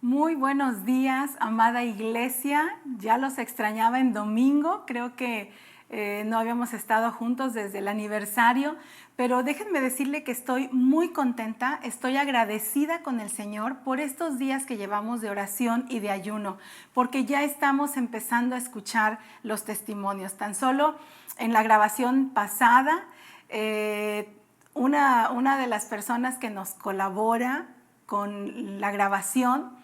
Muy buenos días, amada iglesia. Ya los extrañaba en domingo. Creo que no habíamos estado juntos desde el aniversario, pero déjenme decirle que estoy muy contenta, estoy agradecida con el Señor por estos días que llevamos de oración y de ayuno, porque ya estamos empezando a escuchar los testimonios. Tan solo en la grabación pasada, una de las personas que nos colabora con la grabación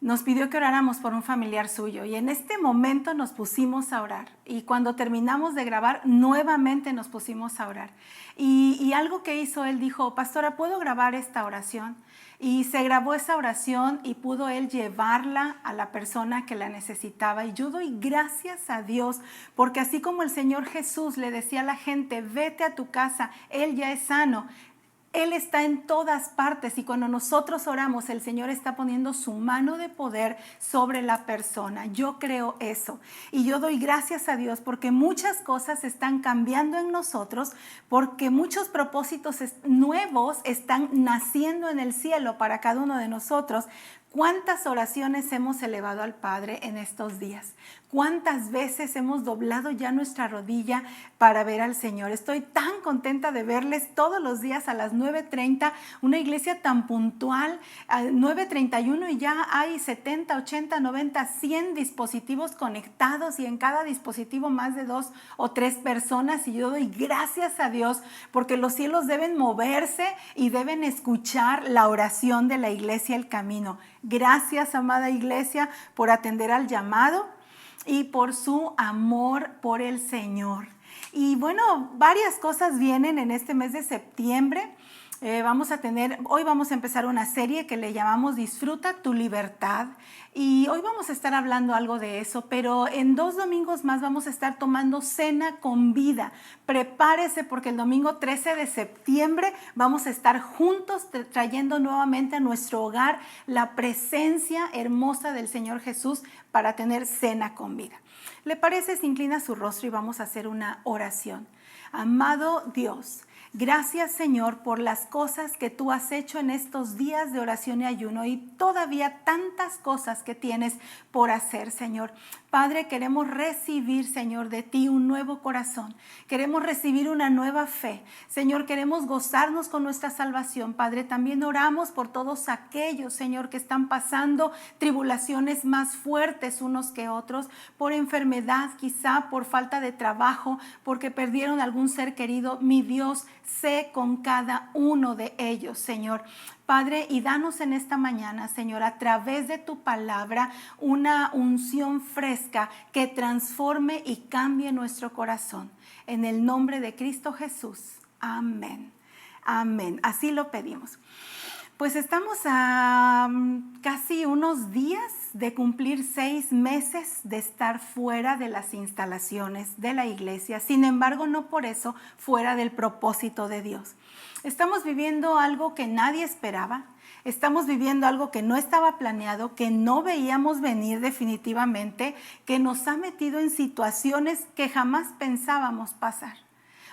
nos pidió que oráramos por un familiar suyo y en este momento nos pusimos a orar y cuando terminamos de grabar nuevamente nos pusimos a orar y algo que hizo él, dijo: pastora, ¿puedo grabar esta oración? Y se grabó esa oración y pudo él llevarla a la persona que la necesitaba. Y yo doy gracias a Dios porque así como el Señor Jesús le decía a la gente: vete a tu casa, Él ya es sano. Él está en todas partes y cuando nosotros oramos, el Señor está poniendo su mano de poder sobre la persona. Yo creo eso y yo doy gracias a Dios porque muchas cosas están cambiando en nosotros, porque muchos propósitos nuevos están naciendo en el cielo para cada uno de nosotros. ¿Cuántas oraciones hemos elevado al Padre en estos días? ¿Cuántas veces hemos doblado ya nuestra rodilla para ver al Señor? Estoy tan contenta de verles todos los días a las 9:30, una iglesia tan puntual, a 9:31 y ya hay 70, 80, 90, 100 dispositivos conectados y en cada dispositivo más de 2 o 3 personas y yo doy gracias a Dios porque los cielos deben moverse y deben escuchar la oración de la iglesia El Camino. Gracias, amada iglesia, por atender al llamado y por su amor por el Señor. Y bueno, varias cosas vienen en este mes de septiembre. Hoy vamos a empezar una serie que le llamamos Disfruta tu libertad y hoy vamos a estar hablando algo de eso, pero en 2 domingos más vamos a estar tomando cena con vida. Prepárese porque el domingo 13 de septiembre vamos a estar juntos trayendo nuevamente a nuestro hogar la presencia hermosa del Señor Jesús para tener cena con vida. ¿Le parece? Se inclina su rostro y vamos a hacer una oración. Amado Dios, gracias, Señor, por las cosas que tú has hecho en estos días de oración y ayuno y todavía tantas cosas que tienes por hacer, Señor. Padre, queremos recibir, Señor, de ti un nuevo corazón. Queremos recibir una nueva fe. Señor, queremos gozarnos con nuestra salvación. Padre, también oramos por todos aquellos, Señor, que están pasando tribulaciones más fuertes unos que otros, por enfermedad quizá, por falta de trabajo, porque perdieron algún ser querido. Mi Dios, sé con cada uno de ellos, Señor. Padre, y danos en esta mañana, Señor, a través de tu palabra, una unción fresca que transforme y cambie nuestro corazón. En el nombre de Cristo Jesús. Amén. Amén. Así lo pedimos. Pues estamos a casi unos días de cumplir 6 meses de estar fuera de las instalaciones de la iglesia. Sin embargo, no por eso fuera del propósito de Dios. Estamos viviendo algo que nadie esperaba. Estamos viviendo algo que no estaba planeado, que no veíamos venir definitivamente, que nos ha metido en situaciones que jamás pensábamos pasar.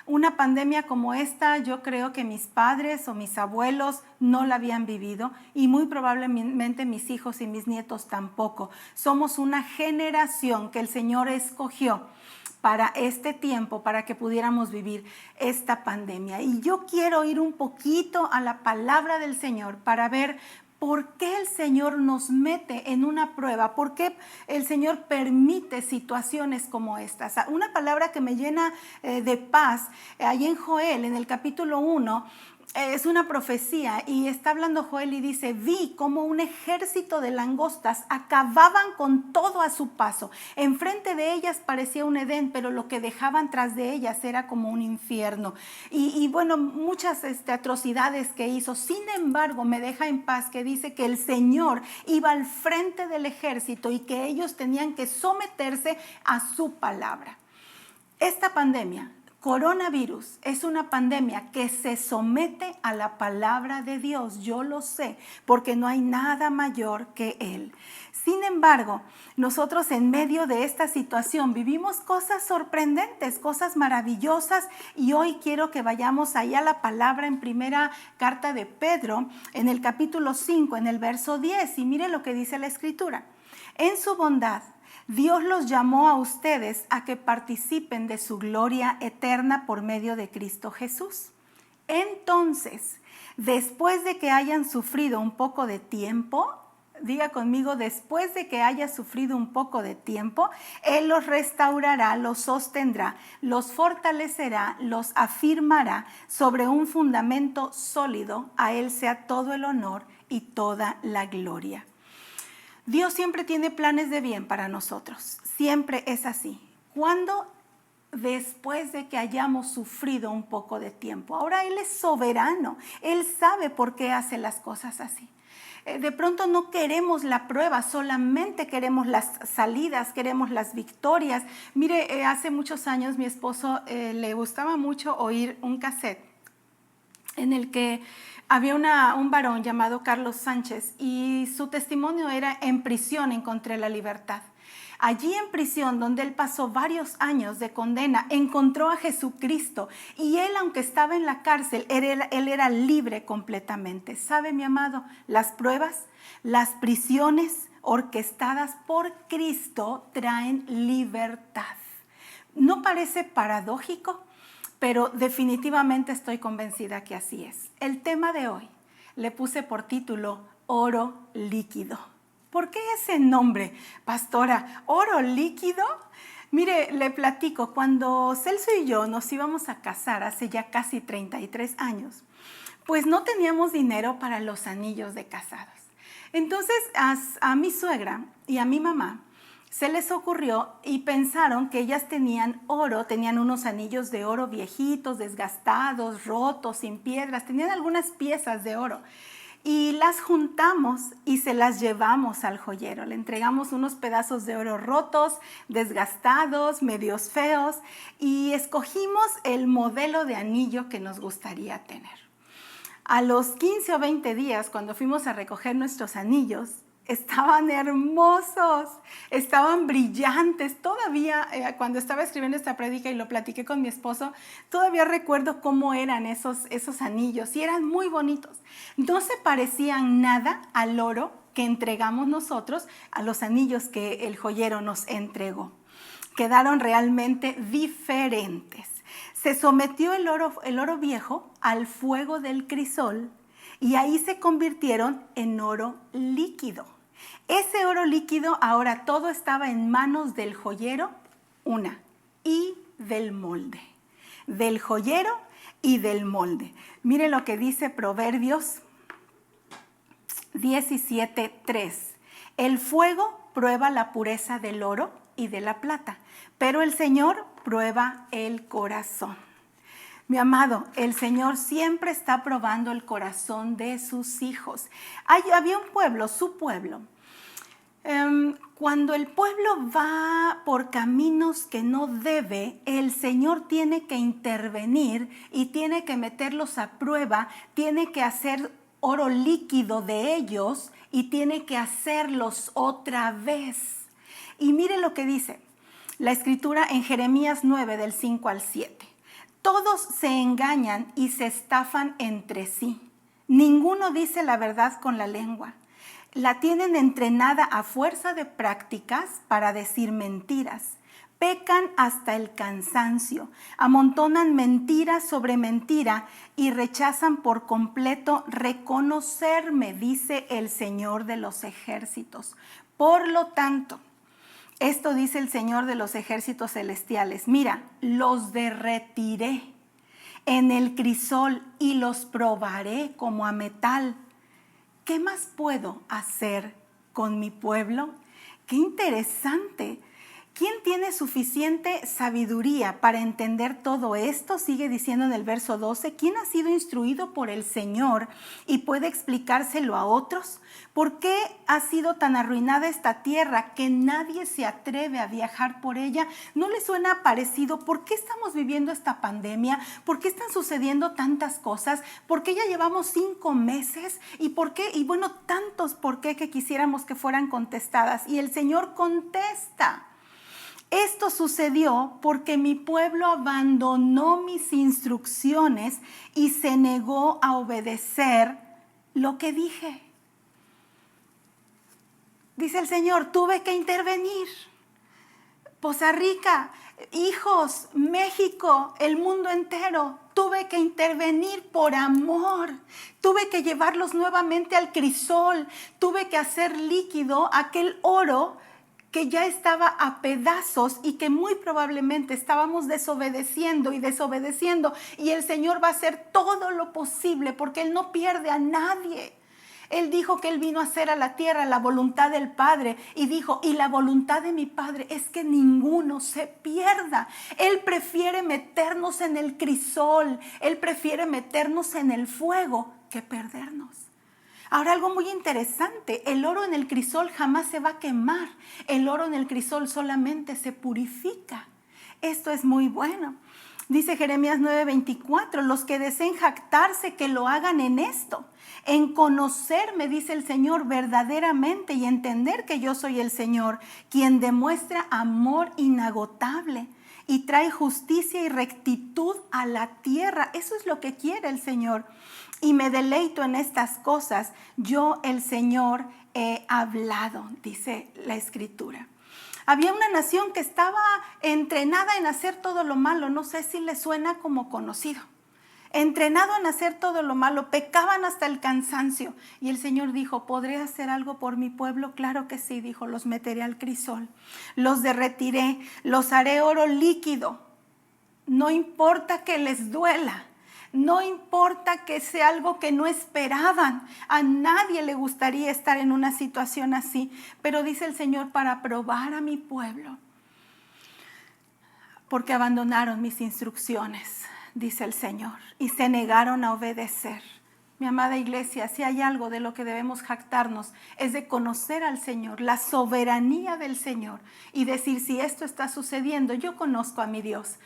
Una pandemia como esta, yo creo que mis padres o mis abuelos no la habían vivido y muy probablemente mis hijos y mis nietos tampoco. Somos una generación que el Señor escogió para este tiempo, para que pudiéramos vivir esta pandemia. Y yo quiero ir un poquito a la palabra del Señor para ver ¿por qué el Señor nos mete en una prueba? ¿Por qué el Señor permite situaciones como estas? Una palabra que me llena de paz, ahí en Joel, en el capítulo 1, es una profecía y está hablando Joel y dice: vi como un ejército de langostas acababan con todo a su paso. Enfrente de ellas parecía un Edén, pero lo que dejaban tras de ellas era como un infierno. Y bueno, muchas atrocidades que hizo. Sin embargo, me deja en paz que dice que el Señor iba al frente del ejército y que ellos tenían que someterse a su palabra. Esta pandemia Coronavirus es una pandemia que se somete a la palabra de Dios, yo lo sé, porque no hay nada mayor que Él. Sin embargo, nosotros en medio de esta situación vivimos cosas sorprendentes, cosas maravillosas, y hoy quiero que vayamos ahí a la palabra en primera carta de Pedro, en el capítulo 5, en el verso 10, y mire lo que dice la Escritura. En su bondad, Dios los llamó a ustedes a que participen de su gloria eterna por medio de Cristo Jesús. Entonces, después de que hayan sufrido un poco de tiempo, diga conmigo, después de que haya sufrido un poco de tiempo, Él los restaurará, los sostendrá, los fortalecerá, los afirmará sobre un fundamento sólido. A Él sea todo el honor y toda la gloria. Dios siempre tiene planes de bien para nosotros, siempre es así. Cuando después de que hayamos sufrido un poco de tiempo, ahora Él es soberano, Él sabe por qué hace las cosas así. De pronto no queremos la prueba, solamente queremos las salidas, queremos las victorias. Mire, hace muchos años mi esposo le gustaba mucho oír un cassette en el que había un varón llamado Carlos Sánchez y su testimonio era: en prisión encontré la libertad. Allí en prisión, donde él pasó varios años de condena, encontró a Jesucristo y él, aunque estaba en la cárcel, él era libre completamente. ¿Sabe, mi amado? Las pruebas, las prisiones orquestadas por Cristo traen libertad. ¿No parece paradójico? Pero definitivamente estoy convencida que así es. El tema de hoy le puse por título Oro Líquido. ¿Por qué ese nombre, pastora? ¿Oro líquido? Mire, le platico, cuando Celso y yo nos íbamos a casar hace ya casi 33 años, pues no teníamos dinero para los anillos de casados. Entonces a mi suegra y a mi mamá se les ocurrió y pensaron que ellas tenían oro, tenían unos anillos de oro viejitos, desgastados, rotos, sin piedras, tenían algunas piezas de oro. Y las juntamos y se las llevamos al joyero. Le entregamos unos pedazos de oro rotos, desgastados, medios feos, y escogimos el modelo de anillo que nos gustaría tener. A los 15 o 20 días, cuando fuimos a recoger nuestros anillos, estaban hermosos, estaban brillantes. Todavía cuando estaba escribiendo esta prédica y lo platiqué con mi esposo, todavía recuerdo cómo eran esos anillos y eran muy bonitos. No se parecían nada al oro que entregamos nosotros, a los anillos que el joyero nos entregó. Quedaron realmente diferentes. Se sometió el oro viejo al fuego del crisol y ahí se convirtieron en oro líquido. Ese oro líquido ahora todo estaba en manos del joyero, y del molde. Del joyero y del molde. Mire lo que dice Proverbios 17:3. El fuego prueba la pureza del oro y de la plata, pero el Señor prueba el corazón. Mi amado, el Señor siempre está probando el corazón de sus hijos. Había un pueblo, su pueblo. Cuando el pueblo va por caminos que no debe, el Señor tiene que intervenir y tiene que meterlos a prueba, tiene que hacer oro líquido de ellos y tiene que hacerlos otra vez. Y mire lo que dice la Escritura en Jeremías 9, del 5 al 7. Todos se engañan y se estafan entre sí. Ninguno dice la verdad con la lengua. La tienen entrenada a fuerza de prácticas para decir mentiras. Pecan hasta el cansancio, amontonan mentira sobre mentira y rechazan por completo reconocerme, dice el Señor de los ejércitos. Por lo tanto, esto dice el Señor de los ejércitos celestiales: mira, los derretiré en el crisol y los probaré como a metal. ¿Qué más puedo hacer con mi pueblo? Qué interesante ¿Quién tiene suficiente sabiduría para entender todo esto? Sigue diciendo en el verso 12, ¿quién ha sido instruido por el Señor y puede explicárselo a otros? ¿Por qué ha sido tan arruinada esta tierra que nadie se atreve a viajar por ella? ¿No le suena parecido? ¿Por qué estamos viviendo esta pandemia? ¿Por qué están sucediendo tantas cosas? ¿Por qué ya llevamos 5 meses? ¿Y por qué? Y bueno, tantos por qué que quisiéramos que fueran contestadas. Y el Señor contesta. Esto sucedió porque mi pueblo abandonó mis instrucciones y se negó a obedecer lo que dije. Dice el Señor, tuve que intervenir. Poza Rica, hijos, México, el mundo entero, tuve que intervenir por amor. Tuve que llevarlos nuevamente al crisol. Tuve que hacer líquido aquel oro que ya estaba a pedazos y que muy probablemente estábamos desobedeciendo y el Señor va a hacer todo lo posible porque Él no pierde a nadie. Él dijo que Él vino a hacer a la tierra la voluntad del Padre y dijo, y la voluntad de mi Padre es que ninguno se pierda. Él prefiere meternos en el crisol, Él prefiere meternos en el fuego que perdernos. Ahora, algo muy interesante, el oro en el crisol jamás se va a quemar. El oro en el crisol solamente se purifica. Esto es muy bueno. Dice Jeremías 9:24, los que deseen jactarse que lo hagan en esto, en conocerme, dice el Señor, verdaderamente y entender que yo soy el Señor, quien demuestra amor inagotable y trae justicia y rectitud a la tierra. Eso es lo que quiere el Señor. Y me deleito en estas cosas. Yo, el Señor, he hablado, dice la Escritura. Había una nación que estaba entrenada en hacer todo lo malo. No sé si le suena como conocido. Entrenado en hacer todo lo malo, pecaban hasta el cansancio. Y el Señor dijo, ¿podré hacer algo por mi pueblo? Claro que sí, dijo, los meteré al crisol, los derretiré, los haré oro líquido. No importa que les duela. No importa que sea algo que no esperaban. A nadie le gustaría estar en una situación así. Pero dice el Señor, para probar a mi pueblo. Porque abandonaron mis instrucciones, dice el Señor, y se negaron a obedecer. Mi amada iglesia, si hay algo de lo que debemos jactarnos, es de conocer al Señor, la soberanía del Señor, y decir, si esto está sucediendo, yo conozco a mi Dios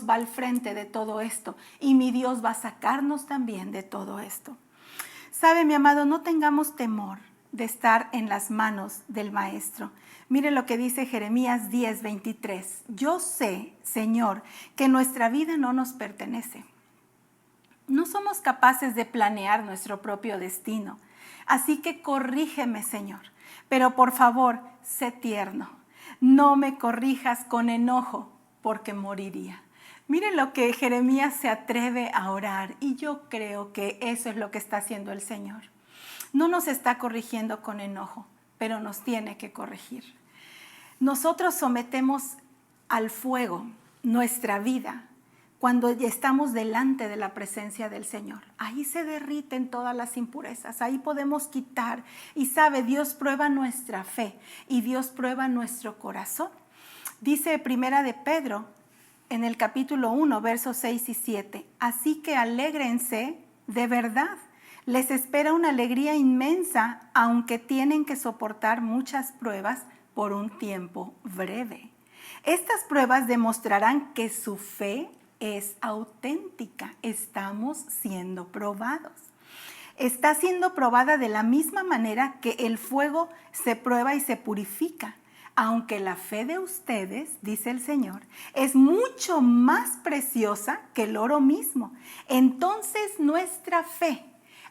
va al frente de todo esto, y mi Dios va a sacarnos también de todo esto. Sabe, mi amado, no tengamos temor de estar en las manos del Maestro. Mire lo que dice Jeremías 10:23. Yo sé, Señor, que nuestra vida no nos pertenece. No somos capaces de planear nuestro propio destino. Así que corrígeme, Señor. Pero por favor, sé tierno. No me corrijas con enojo, porque moriría. Miren lo que Jeremías se atreve a orar. Y yo creo que eso es lo que está haciendo el Señor. No nos está corrigiendo con enojo, pero nos tiene que corregir. Nosotros sometemos al fuego nuestra vida cuando estamos delante de la presencia del Señor. Ahí se derriten todas las impurezas, ahí podemos quitar. Y sabe, Dios prueba nuestra fe y Dios prueba nuestro corazón. Dice Primera de Pedro, en el capítulo 1, versos 6 y 7, así que alégrense de verdad. Les espera una alegría inmensa, aunque tienen que soportar muchas pruebas por un tiempo breve. Estas pruebas demostrarán que su fe es auténtica. Estamos siendo probados. Está siendo probada de la misma manera que el fuego se prueba y se purifica. Aunque la fe de ustedes, dice el Señor, es mucho más preciosa que el oro mismo. Entonces nuestra fe,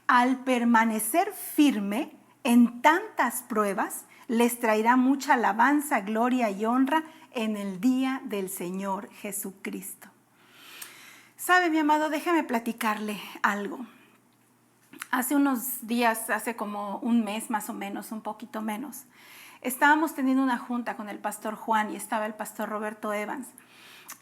al permanecer firme en tantas pruebas, les traerá mucha alabanza, gloria y honra en el día del Señor Jesucristo. Sabe, mi amado, déjeme platicarle algo. Hace unos días, hace como un mes más o menos, un poquito menos, estábamos teniendo una junta con el pastor Juan y estaba el pastor Roberto Evans.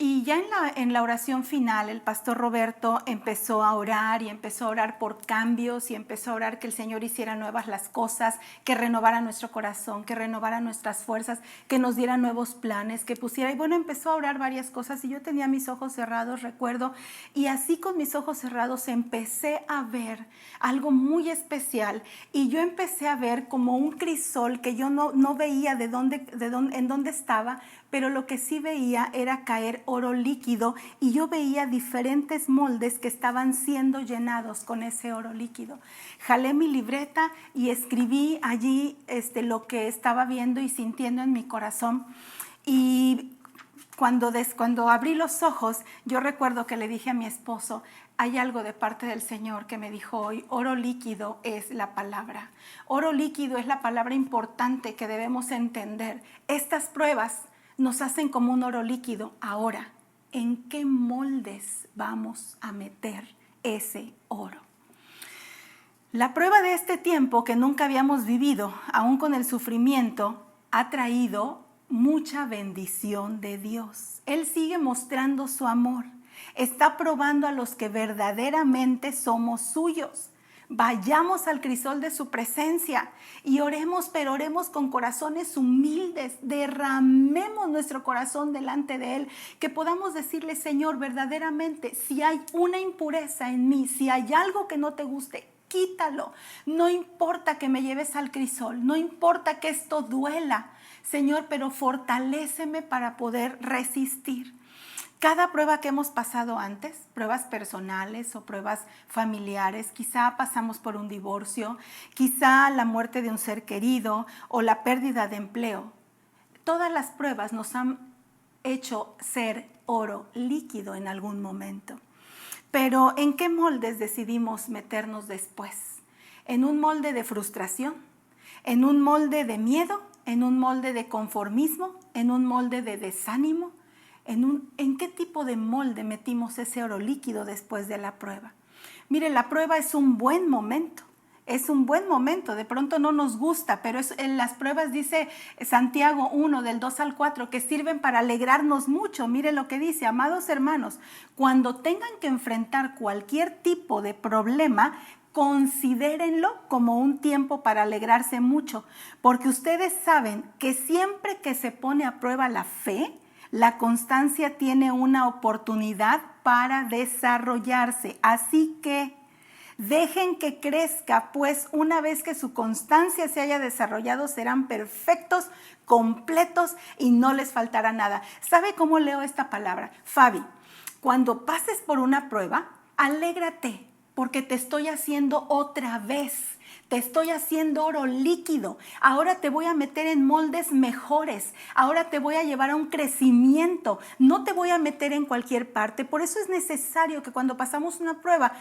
Y ya en la oración final, el pastor Roberto empezó a orar y empezó a orar por cambios y empezó a orar que el Señor hiciera nuevas las cosas, que renovara nuestro corazón, que renovara nuestras fuerzas, que nos diera nuevos planes, que pusiera, y bueno, empezó a orar varias cosas y yo tenía mis ojos cerrados, recuerdo, y así con mis ojos cerrados empecé a ver algo muy especial y yo empecé a ver como un crisol que yo no veía en dónde estaba, pero lo que sí veía era caer oro líquido y yo veía diferentes moldes que estaban siendo llenados con ese oro líquido. Jalé mi libreta y escribí allí lo que estaba viendo y sintiendo en mi corazón. Y cuando abrí los ojos, yo recuerdo que le dije a mi esposo, hay algo de parte del Señor que me dijo hoy, oro líquido es la palabra. Oro líquido es la palabra importante que debemos entender. Estas pruebas nos hacen como un oro líquido. Ahora, ¿en qué moldes vamos a meter ese oro? La prueba de este tiempo que nunca habíamos vivido, aún con el sufrimiento, ha traído mucha bendición de Dios. Él sigue mostrando su amor. Está probando a los que verdaderamente somos suyos. Vayamos al crisol de su presencia y oremos, pero oremos con corazones humildes, derramemos nuestro corazón delante de Él, que podamos decirle, Señor, verdaderamente, si hay una impureza en mí, si hay algo que no te guste, quítalo. No importa que me lleves al crisol, no importa que esto duela, Señor, pero fortaléceme para poder resistir. Cada prueba que hemos pasado antes, pruebas personales o pruebas familiares, quizá pasamos por un divorcio, quizá la muerte de un ser querido o la pérdida de empleo. Todas las pruebas nos han hecho ser oro líquido en algún momento. Pero ¿en qué moldes decidimos meternos después? ¿En un molde de frustración? ¿En un molde de miedo? ¿En un molde de conformismo? ¿En un molde de desánimo? ¿En qué tipo de molde metimos ese oro líquido después de la prueba? Mire, la prueba es un buen momento. Es un buen momento, de pronto no nos gusta, pero en las pruebas dice Santiago 1, del 2 al 4, que sirven para alegrarnos mucho. Mire lo que dice, amados hermanos, cuando tengan que enfrentar cualquier tipo de problema, considérenlo como un tiempo para alegrarse mucho, porque ustedes saben que siempre que se pone a prueba la fe, la constancia tiene una oportunidad para desarrollarse. Así que dejen que crezca, pues una vez que su constancia se haya desarrollado, serán perfectos, completos y no les faltará nada. ¿Sabe cómo leo esta palabra? Fabi, cuando pases por una prueba, alégrate, porque te estoy haciendo otra vez. Te estoy haciendo oro líquido. Ahora te voy a meter en moldes mejores. Ahora te voy a llevar a un crecimiento. No te voy a meter en cualquier parte. Por eso es necesario que cuando pasamos una prueba,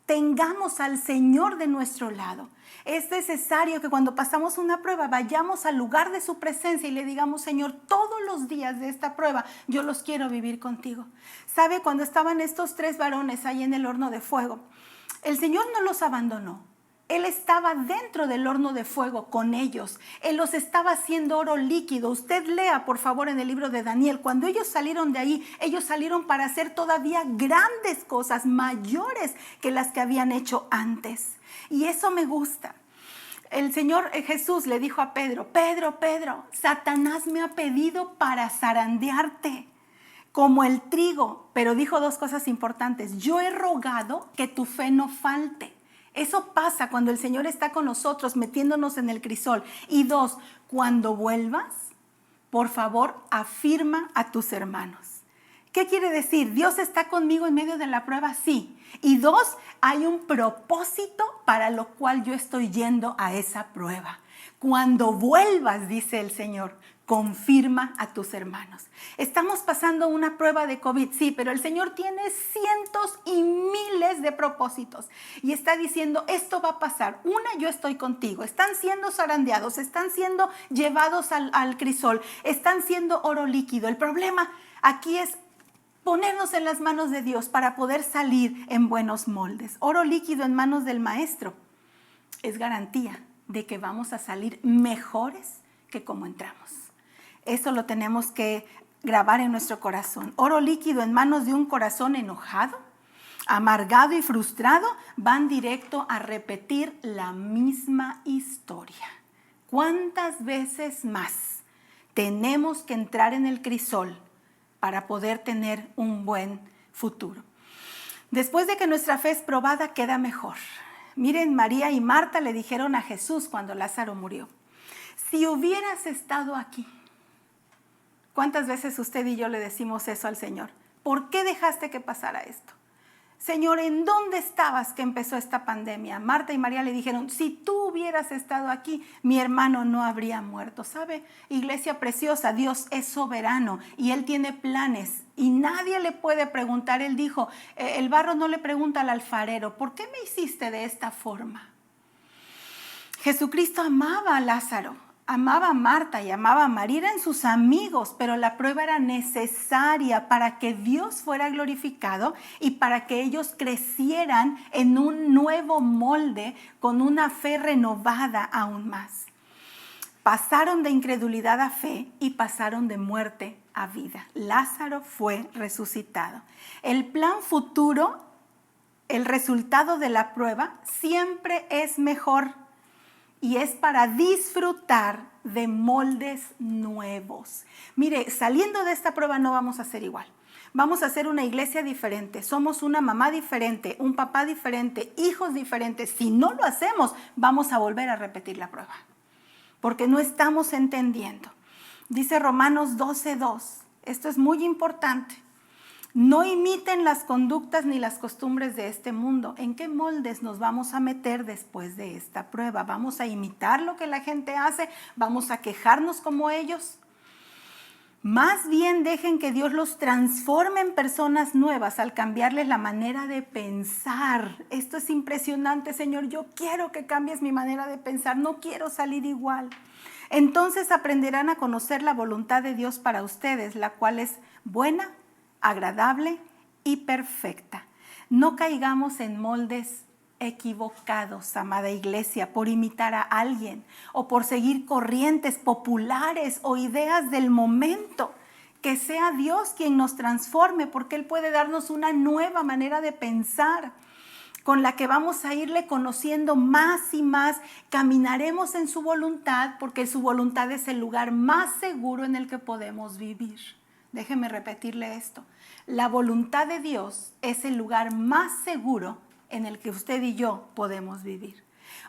tengamos al Señor de nuestro lado. Es necesario que cuando pasamos una prueba vayamos al lugar de su presencia y le digamos, Señor, todos los días de esta prueba yo los quiero vivir contigo. ¿Sabe? Cuando estaban estos 3 varones ahí en el horno de fuego, el Señor no los abandonó. Él estaba dentro del horno de fuego con ellos. Él los estaba haciendo oro líquido. Usted lea, por favor, en el libro de Daniel. Cuando ellos salieron de ahí, ellos salieron para hacer todavía grandes cosas, mayores que las que habían hecho antes. Y eso me gusta. El Señor Jesús le dijo a Pedro, Pedro, Pedro, Satanás me ha pedido para zarandearte como el trigo. Pero dijo 2 cosas importantes. Yo he rogado que tu fe no falte. Eso pasa cuando el Señor está con nosotros metiéndonos en el crisol. Y 2, cuando vuelvas, por favor, afirma a tus hermanos. ¿Qué quiere decir? ¿Dios está conmigo en medio de la prueba? Sí. Y 2, hay un propósito para lo cual yo estoy yendo a esa prueba. Cuando vuelvas, dice el Señor, confirma a tus hermanos. Estamos pasando una prueba de COVID, sí, pero el Señor tiene cientos y miles de propósitos y está diciendo, esto va a pasar. Yo estoy contigo. Están siendo zarandeados, están siendo llevados al crisol, están siendo oro líquido. El problema aquí es ponernos en las manos de Dios para poder salir en buenos moldes. Oro líquido en manos del Maestro es garantía de que vamos a salir mejores que como entramos. Eso lo tenemos que grabar en nuestro corazón. Oro líquido en manos de un corazón enojado, amargado y frustrado, van directo a repetir la misma historia. ¿Cuántas veces más tenemos que entrar en el crisol para poder tener un buen futuro? Después de que nuestra fe es probada, queda mejor. Miren, María y Marta le dijeron a Jesús cuando Lázaro murió: si hubieras estado aquí. ¿Cuántas veces usted y yo le decimos eso al Señor? ¿Por qué dejaste que pasara esto? Señor, ¿en dónde estabas que empezó esta pandemia? Marta y María le dijeron: si tú hubieras estado aquí, mi hermano no habría muerto. ¿Sabe, iglesia preciosa? Dios es soberano y Él tiene planes y nadie le puede preguntar. Él dijo, el barro no le pregunta al alfarero: ¿por qué me hiciste de esta forma? Jesucristo amaba a Lázaro, amaba a Marta y amaba a María, eran sus amigos, pero la prueba era necesaria para que Dios fuera glorificado y para que ellos crecieran en un nuevo molde con una fe renovada aún más. Pasaron de incredulidad a fe y pasaron de muerte a vida. Lázaro fue resucitado. El plan futuro, el resultado de la prueba, siempre es mejor. Y es para disfrutar de moldes nuevos. Mire, saliendo de esta prueba no vamos a ser igual. Vamos a ser una iglesia diferente. Somos una mamá diferente, un papá diferente, hijos diferentes. Si no lo hacemos, vamos a volver a repetir la prueba. Porque no estamos entendiendo. Dice Romanos 12:2. Esto es muy importante. No imiten las conductas ni las costumbres de este mundo. ¿En qué moldes nos vamos a meter después de esta prueba? ¿Vamos a imitar lo que la gente hace? ¿Vamos a quejarnos como ellos? Más bien dejen que Dios los transforme en personas nuevas al cambiarles la manera de pensar. Esto es impresionante, Señor. Yo quiero que cambies mi manera de pensar. No quiero salir igual. Entonces aprenderán a conocer la voluntad de Dios para ustedes, la cual es buena, agradable y perfecta. No caigamos en moldes equivocados, amada iglesia, por imitar a alguien o por seguir corrientes populares o ideas del momento. Que sea Dios quien nos transforme, porque Él puede darnos una nueva manera de pensar con la que vamos a irle conociendo más y más. Caminaremos en su voluntad, porque su voluntad es el lugar más seguro en el que podemos vivir. Déjeme repetirle esto. La voluntad de Dios es el lugar más seguro en el que usted y yo podemos vivir.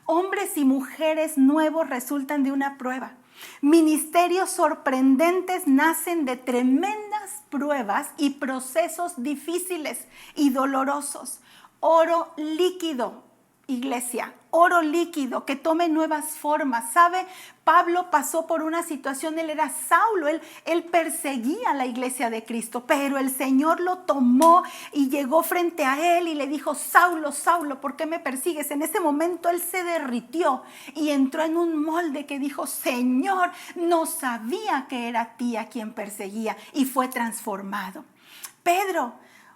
Hombres y mujeres nuevos resultan de una prueba. Ministerios sorprendentes nacen de tremendas pruebas y procesos difíciles y dolorosos. Oro líquido, iglesia, oro líquido que tome nuevas formas. ¿Sabe? Pablo pasó por una situación, él era Saulo, él perseguía a la iglesia de Cristo, pero el Señor lo tomó y llegó frente a él y le dijo: Saulo, Saulo, ¿por qué me persigues? En ese momento él se derritió y entró en un molde que dijo: Señor, no sabía que era a ti a quien perseguía, y fue transformado. Pedro,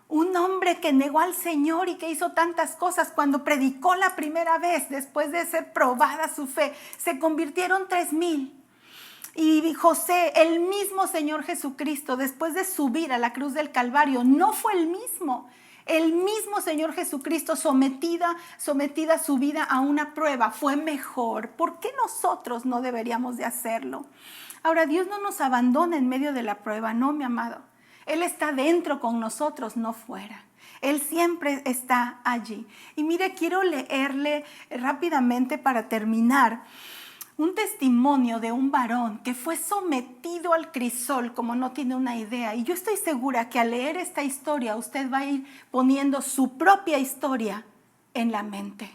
un hombre que negó al Señor y que hizo tantas cosas, cuando predicó la primera vez, después de ser probada su fe, se convirtieron 3,000. Y José, el mismo Señor Jesucristo, después de subir a la cruz del Calvario, no fue el mismo. El mismo Señor Jesucristo, sometida su vida a una prueba, fue mejor. ¿Por qué nosotros no deberíamos de hacerlo? Ahora, Dios no nos abandona en medio de la prueba, no, mi amado. Él está dentro con nosotros, no fuera. Él siempre está allí. Y mire, quiero leerle rápidamente para terminar un testimonio de un varón que fue sometido al crisol como no tiene una idea. Y yo estoy segura que al leer esta historia usted va a ir poniendo su propia historia en la mente.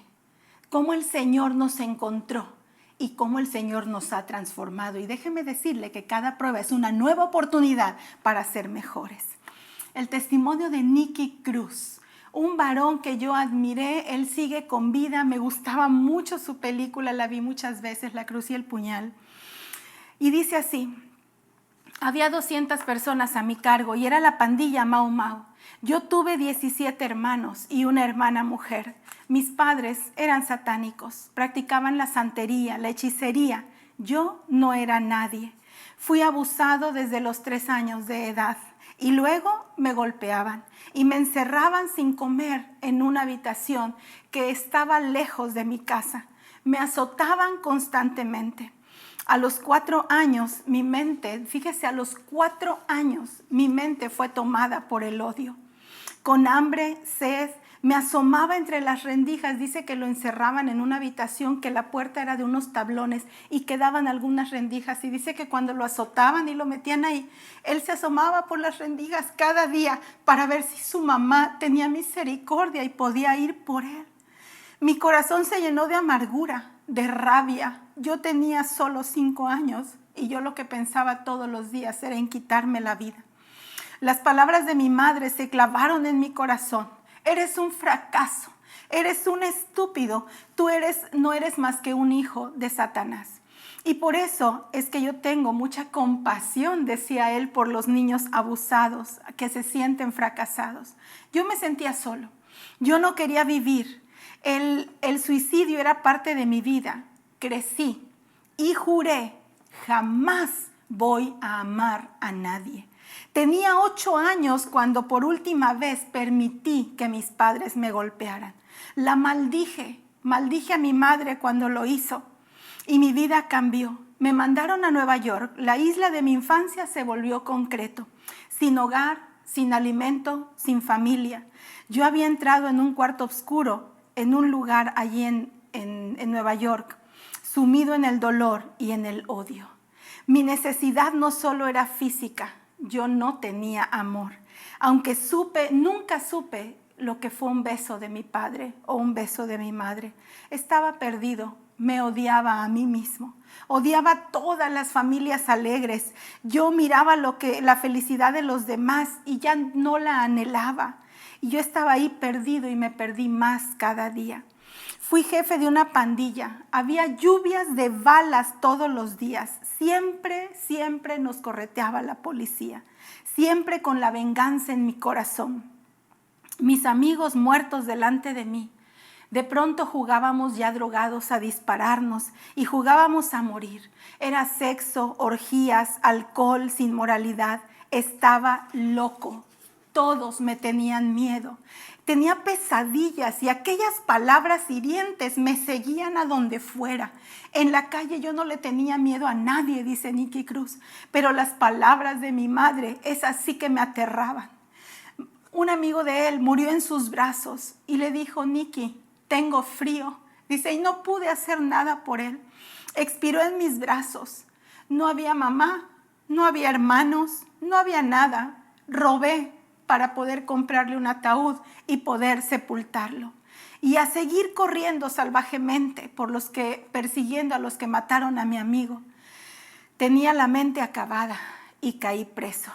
Cómo el Señor nos encontró y cómo el Señor nos ha transformado. Y déjeme decirle que cada prueba es una nueva oportunidad para ser mejores. El testimonio de Nicky Cruz, un varón que yo admiré. Él sigue con vida, me gustaba mucho su película, la vi muchas veces, La Cruz y el Puñal. Y dice así: había 200 personas a mi cargo y era la pandilla Mau Mau. Yo tuve 17 hermanos y una hermana mujer. Mis padres eran satánicos, practicaban la santería, la hechicería. Yo no era nadie. Fui abusado desde los 3 años de edad y luego me golpeaban y me encerraban sin comer en una habitación que estaba lejos de mi casa. Me azotaban constantemente. A los 4 años, mi mente, fíjese, a los 4 años, mi mente fue tomada por el odio. Con hambre, sed, me asomaba entre las rendijas. Dice que lo encerraban en una habitación que la puerta era de unos tablones y quedaban algunas rendijas. Y dice que cuando lo azotaban y lo metían ahí, él se asomaba por las rendijas cada día para ver si su mamá tenía misericordia y podía ir por él. Mi corazón se llenó de amargura, de rabia. Yo tenía solo 5 años y yo lo que pensaba todos los días era en quitarme la vida. Las palabras de mi madre se clavaron en mi corazón. Eres un fracaso, eres un estúpido, tú no eres más que un hijo de Satanás. Y por eso es que yo tengo mucha compasión, decía él, por los niños abusados, que se sienten fracasados. Yo me sentía solo, yo no quería vivir. El suicidio era parte de mi vida. Crecí y juré, jamás voy a amar a nadie. Tenía 8 años cuando por última vez permití que mis padres me golpearan. La maldije a mi madre cuando lo hizo y mi vida cambió. Me mandaron a Nueva York. La isla de mi infancia se volvió concreto, sin hogar, sin alimento, sin familia. Yo había entrado en un cuarto oscuro, en un lugar allí en Nueva York, sumido en el dolor y en el odio. Mi necesidad no solo era física, yo no tenía amor. Aunque nunca supe lo que fue un beso de mi padre o un beso de mi madre. Estaba perdido, me odiaba a mí mismo. Odiaba a todas las familias alegres. Yo miraba la felicidad de los demás y ya no la anhelaba. Y yo estaba ahí perdido y me perdí más cada día. Fui jefe de una pandilla. Había lluvias de balas todos los días. Siempre nos correteaba la policía. Siempre con la venganza en mi corazón. Mis amigos muertos delante de mí. De pronto jugábamos ya drogados a dispararnos y jugábamos a morir. Era sexo, orgías, alcohol, sin moralidad. Estaba loco. Todos me tenían miedo. Tenía pesadillas y aquellas palabras hirientes me seguían a donde fuera. En la calle yo no le tenía miedo a nadie, dice Nicky Cruz, pero las palabras de mi madre, esas sí que me aterraban. Un amigo de él murió en sus brazos y le dijo, Nicky, tengo frío. Dice, y no pude hacer nada por él. Expiró en mis brazos. No había mamá, no había hermanos, no había nada. Robé para poder comprarle un ataúd y poder sepultarlo. Y a seguir corriendo salvajemente persiguiendo a los que mataron a mi amigo. Tenía la mente acabada y caí preso.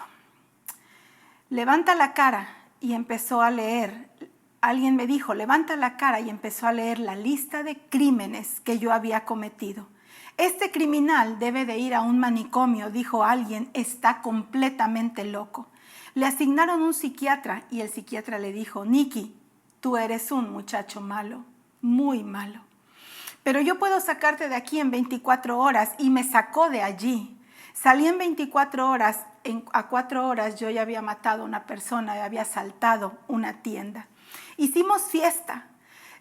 Levanta la cara y empezó a leer. Alguien me dijo, levanta la cara, y empezó a leer la lista de crímenes que yo había cometido. Este criminal debe de ir a un manicomio, dijo alguien, está completamente loco. Le asignaron un psiquiatra y el psiquiatra le dijo, Nicky, tú eres un muchacho malo, muy malo. Pero yo puedo sacarte de aquí en 24 horas y me sacó de allí. Salí en 24 horas, a 4 horas yo ya había matado a una persona y había asaltado una tienda. Hicimos fiesta.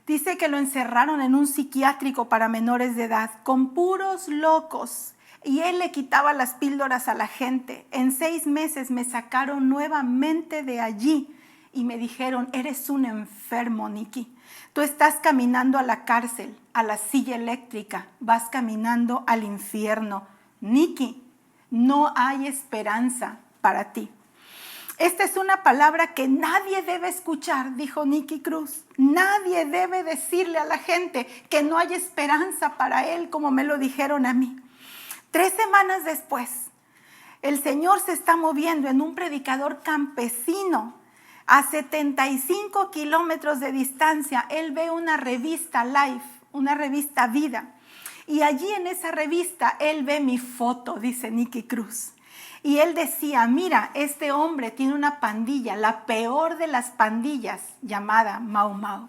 Dice que lo encerraron en un psiquiátrico para menores de edad con puros locos. Y él le quitaba las píldoras a la gente. En 6 meses me sacaron nuevamente de allí y me dijeron, eres un enfermo, Nicky. Tú estás caminando a la cárcel, a la silla eléctrica, vas caminando al infierno. Nicky, no hay esperanza para ti. Esta es una palabra que nadie debe escuchar, dijo Nicky Cruz. Nadie debe decirle a la gente que no hay esperanza para él, como me lo dijeron a mí. 3 semanas después, el Señor se está moviendo en un predicador campesino. A 75 kilómetros de distancia, él ve una revista Life, una revista Vida. Y allí en esa revista, él ve mi foto, dice Nicky Cruz. Y él decía, mira, este hombre tiene una pandilla, la peor de las pandillas, llamada Mau Mau.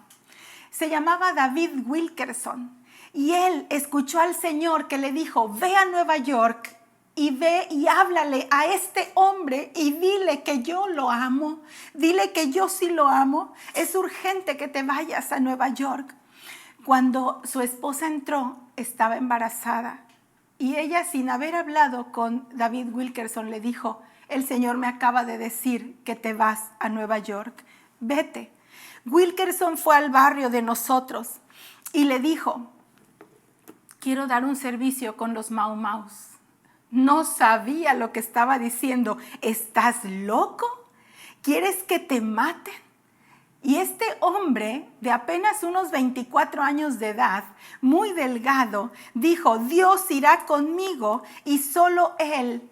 Se llamaba David Wilkerson. Y él escuchó al Señor que le dijo, ve a Nueva York y ve y háblale a este hombre y dile que yo lo amo, dile que yo sí lo amo. Es urgente que te vayas a Nueva York. Cuando su esposa entró, estaba embarazada y ella, sin haber hablado con David Wilkerson, le dijo: el Señor me acaba de decir que te vas a Nueva York, vete. Wilkerson fue al barrio de nosotros y le dijo: quiero dar un servicio con los Mau Maus. No sabía lo que estaba diciendo. ¿Estás loco? ¿Quieres que te maten? Y este hombre, de apenas unos 24 años de edad, muy delgado, dijo: Dios irá conmigo y solo Él,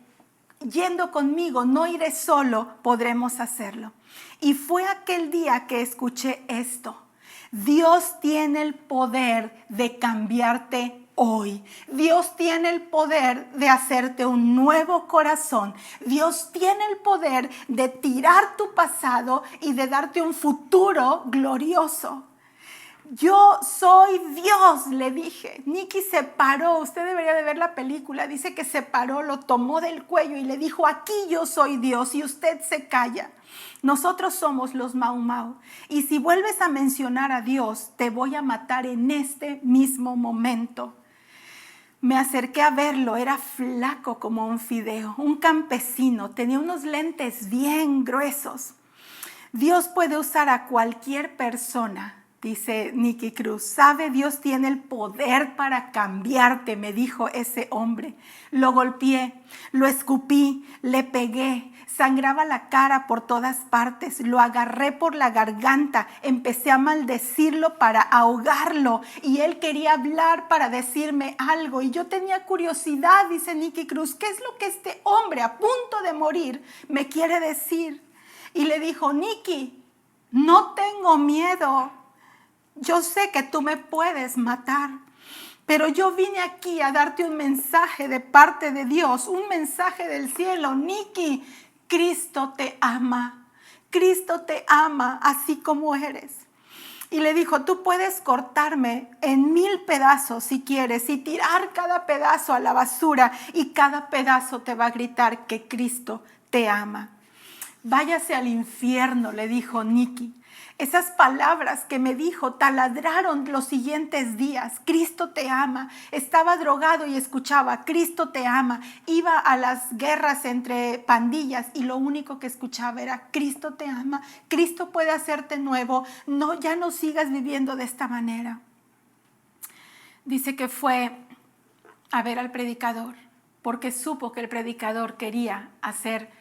yendo conmigo, no iré solo, podremos hacerlo. Y fue aquel día que escuché esto: Dios tiene el poder de cambiarte hoy. Dios tiene el poder de hacerte un nuevo corazón. Dios tiene el poder de tirar tu pasado y de darte un futuro glorioso. Yo soy Dios, le dije. Nikki se paró, usted debería de ver la película, dice que se paró, lo tomó del cuello y le dijo: aquí yo soy Dios, y usted se calla. Nosotros somos los Mau Mau, y si vuelves a mencionar a Dios, te voy a matar en este mismo momento. Me acerqué a verlo, era flaco como un fideo, un campesino, tenía unos lentes bien gruesos. Dios puede usar a cualquier persona, dice Nikki Cruz. Sabe, Dios tiene el poder para cambiarte, me dijo ese hombre. Lo golpeé, lo escupí, le pegué, sangraba la cara por todas partes, lo agarré por la garganta, empecé a maldecirlo para ahogarlo y él quería hablar para decirme algo y yo tenía curiosidad, dice Nikki Cruz, ¿qué es lo que este hombre a punto de morir me quiere decir? Y le dijo: Nikki, no tengo miedo. Yo sé que tú me puedes matar, pero yo vine aquí a darte un mensaje de parte de Dios, un mensaje del cielo. Nikki, Cristo te ama. Cristo te ama así como eres. Y le dijo: tú puedes cortarme en 1000 pedazos si quieres y tirar cada pedazo a la basura y cada pedazo te va a gritar que Cristo te ama. Váyase al infierno, le dijo Nikki. Esas palabras que me dijo taladraron los siguientes días. Cristo te ama. Estaba drogado y escuchaba: Cristo te ama. Iba a las guerras entre pandillas y lo único que escuchaba era: Cristo te ama. Cristo puede hacerte nuevo. No, ya no sigas viviendo de esta manera. Dice que fue a ver al predicador porque supo que el predicador quería hacer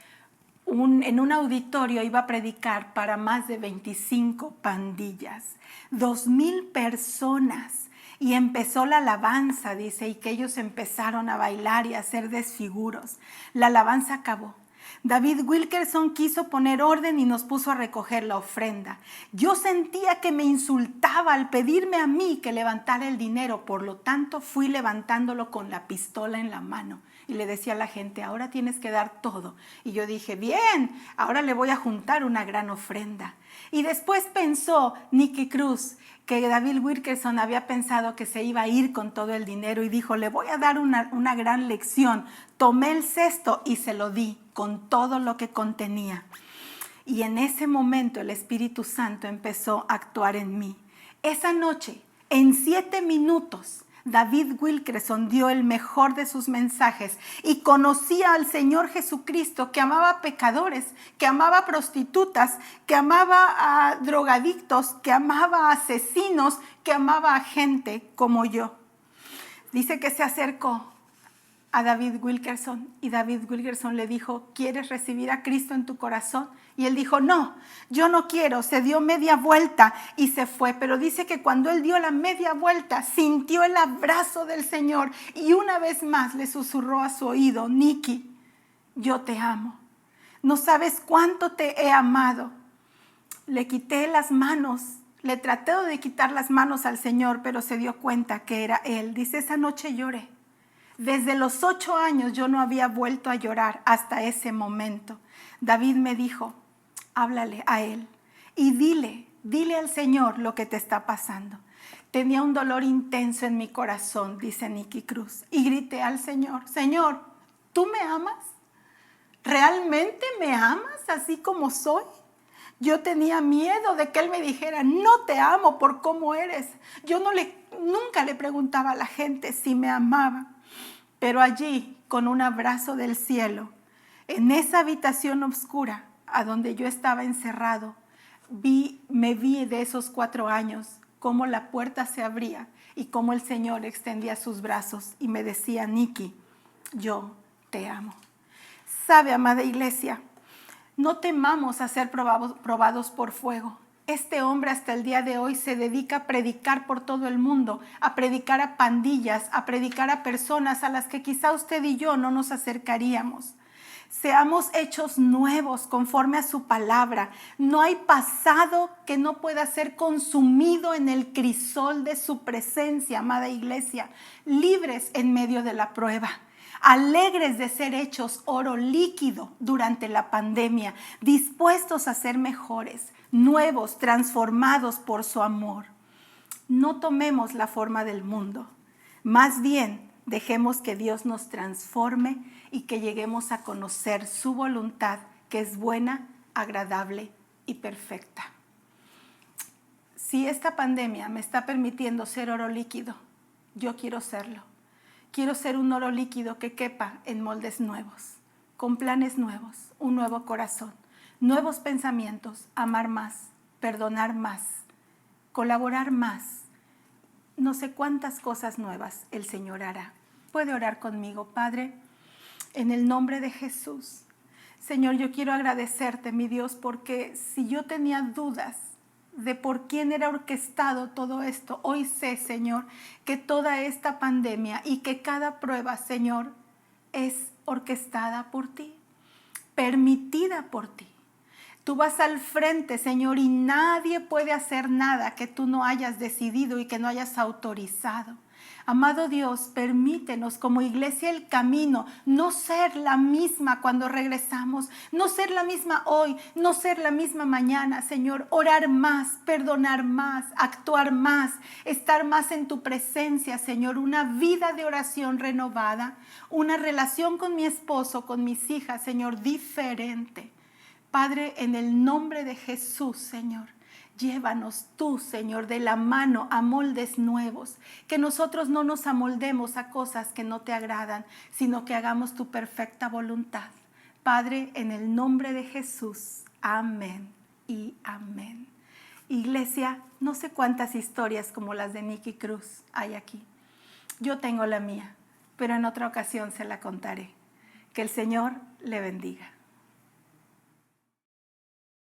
en un auditorio, iba a predicar para más de 25 pandillas, 2000 personas, y empezó la alabanza, dice, y que ellos empezaron a bailar y a hacer desfiguros. La alabanza acabó. David Wilkerson quiso poner orden y nos puso a recoger la ofrenda. Yo sentía que me insultaba al pedirme a mí que levantara el dinero, por lo tanto fui levantándolo con la pistola en la mano. Y le decía a la gente: ahora tienes que dar todo. Y yo dije: bien, ahora le voy a juntar una gran ofrenda. Y después pensó Nikki Cruz que David Wilkerson había pensado que se iba a ir con todo el dinero y dijo: le voy a dar una gran lección. Tomé el cesto y se lo di con todo lo que contenía. Y en ese momento el Espíritu Santo empezó a actuar en mí. Esa noche, en 7 minutos, David Wilkerson dio el mejor de sus mensajes y conocía al Señor Jesucristo, que amaba a pecadores, que amaba a prostitutas, que amaba a drogadictos, que amaba a asesinos, que amaba a gente como yo. Dice que se acercó a David Wilkerson y David Wilkerson le dijo: ¿quieres recibir a Cristo en tu corazón? Y él dijo: no, yo no quiero. Se dio media vuelta y se fue, pero dice que cuando él dio la media vuelta sintió el abrazo del Señor y una vez más le susurró a su oído: Nikki, yo te amo. No sabes cuánto te he amado. Le quité las manos, le traté de quitar las manos al Señor, pero se dio cuenta que era Él. Dice: esa noche lloré. Desde los 8 años yo no había vuelto a llorar hasta ese momento. David me dijo: háblale a Él y dile al Señor lo que te está pasando. Tenía un dolor intenso en mi corazón, dice Nikki Cruz, y grité al Señor: Señor, ¿tú me amas? ¿Realmente me amas así como soy? Yo tenía miedo de que él me dijera, no te amo por cómo eres. Yo nunca le preguntaba a la gente si me amaba. Pero allí, con un abrazo del cielo, en esa habitación oscura a donde yo estaba encerrado, me vi de esos 4 años cómo la puerta se abría y cómo el Señor extendía sus brazos y me decía, Nikki, yo te amo. Sabe, amada iglesia, no temamos a ser probados por fuego. Este hombre hasta el día de hoy se dedica a predicar por todo el mundo, a predicar a pandillas, a predicar a personas a las que quizá usted y yo no nos acercaríamos. Seamos hechos nuevos conforme a su palabra. No hay pasado que no pueda ser consumido en el crisol de su presencia, amada iglesia, libres en medio de la prueba. Alegres de ser hechos oro líquido durante la pandemia, dispuestos a ser mejores, nuevos, transformados por su amor. No tomemos la forma del mundo, más bien dejemos que Dios nos transforme y que lleguemos a conocer su voluntad, que es buena, agradable y perfecta. Si esta pandemia me está permitiendo ser oro líquido, yo quiero serlo. Quiero ser un oro líquido que quepa en moldes nuevos, con planes nuevos, un nuevo corazón, nuevos pensamientos, amar más, perdonar más, colaborar más. No sé cuántas cosas nuevas el Señor hará. Puede orar conmigo, Padre, en el nombre de Jesús. Señor, yo quiero agradecerte, mi Dios, porque si yo tenía dudas de por quién era orquestado todo esto, hoy sé, Señor, que toda esta pandemia y que cada prueba, Señor, es orquestada por ti, permitida por ti. Tú vas al frente, Señor, y nadie puede hacer nada que tú no hayas decidido y que no hayas autorizado. Amado Dios, permítenos como iglesia el camino, no ser la misma cuando regresamos, no ser la misma hoy, no ser la misma mañana, Señor. Orar más, perdonar más, actuar más, estar más en tu presencia, Señor. Una vida de oración renovada, una relación con mi esposo, con mis hijas, Señor, diferente. Padre, en el nombre de Jesús, Señor, llévanos tú, Señor, de la mano a moldes nuevos, que nosotros no nos amoldemos a cosas que no te agradan, sino que hagamos tu perfecta voluntad. Padre, en el nombre de Jesús, amén y amén. Iglesia, no sé cuántas historias como las de Nikki Cruz hay aquí. Yo tengo la mía, pero en otra ocasión se la contaré. Que el Señor le bendiga.